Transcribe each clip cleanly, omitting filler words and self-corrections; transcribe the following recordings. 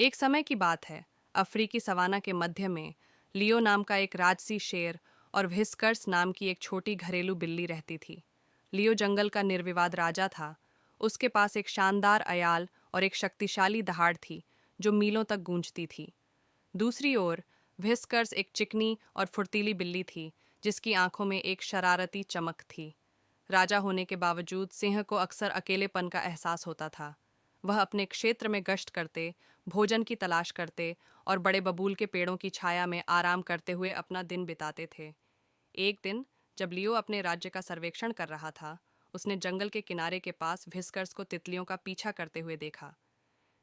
एक समय की बात है। अफ्रीकी सवाना के मध्य में लियो नाम का एक राजसी शेर और व्हिस्कर्स नाम की एक छोटी घरेलू बिल्ली रहती थी। लियो जंगल का निर्विवाद राजा था। उसके पास एक शानदार अयाल और एक शक्तिशाली दहाड़ थी जो मीलों तक गूंजती थी। दूसरी ओर व्हिस्कर्स एक चिकनी और फुर्तीली बिल्ली थी जिसकी आंखों में एक शरारती चमक थी। राजा होने के बावजूद सिंह को अक्सर अकेलेपन का एहसास होता था। वह अपने क्षेत्र में गश्त करते, भोजन की तलाश करते और बड़े बबूल के पेड़ों की छाया में आराम करते हुए अपना दिन बिताते थे। एक दिन जब लियो अपने राज्य का सर्वेक्षण कर रहा था, उसने जंगल के किनारे के पास व्हिस्कर्स को तितलियों का पीछा करते हुए देखा।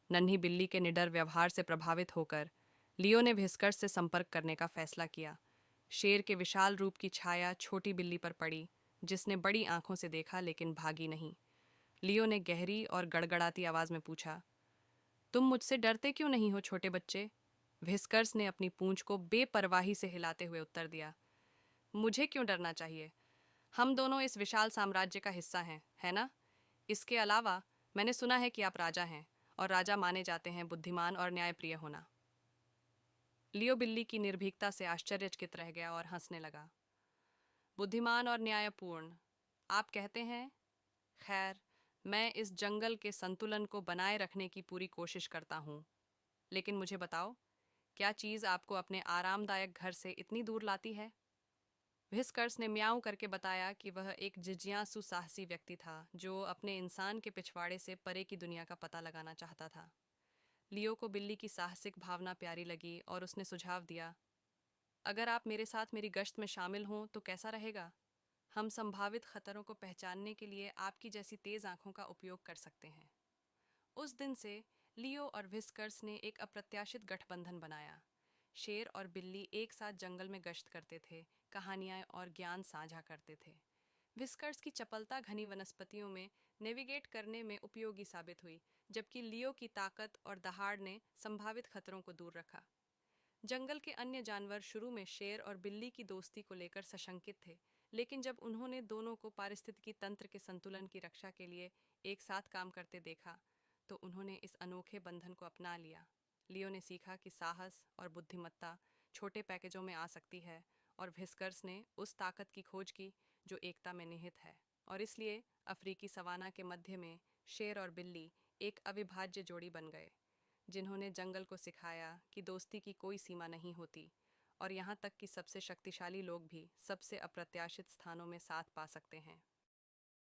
नन्ही बिल्ली के निडर व्यवहार से प्रभावित होकर लियो ने व्हिस्कर्स से संपर्क करने का फैसला किया। शेर के विशाल रूप की छाया छोटी बिल्ली पर पड़ी, जिसने बड़ी आंखों से देखा लेकिन भागी नहीं। लियो ने गहरी और गड़गड़ाती आवाज में पूछा, तुम मुझसे डरते क्यों नहीं हो छोटे बच्चे? व्हिस्कर्स ने अपनी पूंछ को बेपरवाही से हिलाते हुए उत्तर दिया, मुझे क्यों डरना चाहिए? हम दोनों इस विशाल साम्राज्य का हिस्सा हैं, है ना? इसके अलावा मैंने सुना है कि आप राजा हैं और राजा माने जाते हैं बुद्धिमान और न्यायप्रिय होना। लियो बिल्ली की निर्भीकता से आश्चर्यचकित रह गया और हंसने लगा। बुद्धिमान और न्यायपूर्ण, आप कहते हैं? खैर, मैं इस जंगल के संतुलन को बनाए रखने की पूरी कोशिश करता हूँ। लेकिन मुझे बताओ, क्या चीज़ आपको अपने आरामदायक घर से इतनी दूर लाती है? व्हिस्कर्स ने म्याऊं करके बताया कि वह एक जिज्ञासु साहसी व्यक्ति था जो अपने इंसान के पिछवाड़े से परे की दुनिया का पता लगाना चाहता था। लियो को बिल्ली की साहसिक भावना प्यारी लगी और उसने सुझाव दिया, अगर आप मेरे साथ मेरी गश्त में शामिल हों तो कैसा रहेगा? हम संभावित खतरों को पहचानने के लिए आपकी जैसी तेज आंखों का उपयोग कर सकते हैं। उस दिन से लियो और व्हिस्कर्स ने एक अप्रत्याशित गठबंधन बनाया। शेर और बिल्ली एक साथ जंगल में गश्त करते थे, कहानियां और ज्ञान साझा करते थे। व्हिस्कर्स की चपलता घनी वनस्पतियों में नेविगेट करने में उपयोगी साबित हुई, जबकि लियो की ताकत और दहाड़ ने संभावित खतरों को दूर रखा। जंगल के अन्य जानवर शुरू में शेर और बिल्ली की दोस्ती को लेकर सशंकित थे, लेकिन जब उन्होंने दोनों को पारिस्थितिकी तंत्र के संतुलन की रक्षा के लिए एक साथ काम करते देखा, तो उन्होंने इस अनोखे बंधन को अपना लिया। लियो ने सीखा कि साहस और बुद्धिमत्ता छोटे पैकेजों में आ सकती है, और व्हिस्कर्स ने उस ताकत की खोज की जो एकता में निहित है। और इसलिए अफ्रीकी सवाना के मध्य में शेर और बिल्ली एक अविभाज्य जोड़ी बन गए, जिन्होंने जंगल को सिखाया कि दोस्ती की कोई सीमा नहीं होती, और यहाँ तक कि सबसे शक्तिशाली लोग भी सबसे अप्रत्याशित स्थानों में साथ पा सकते हैं।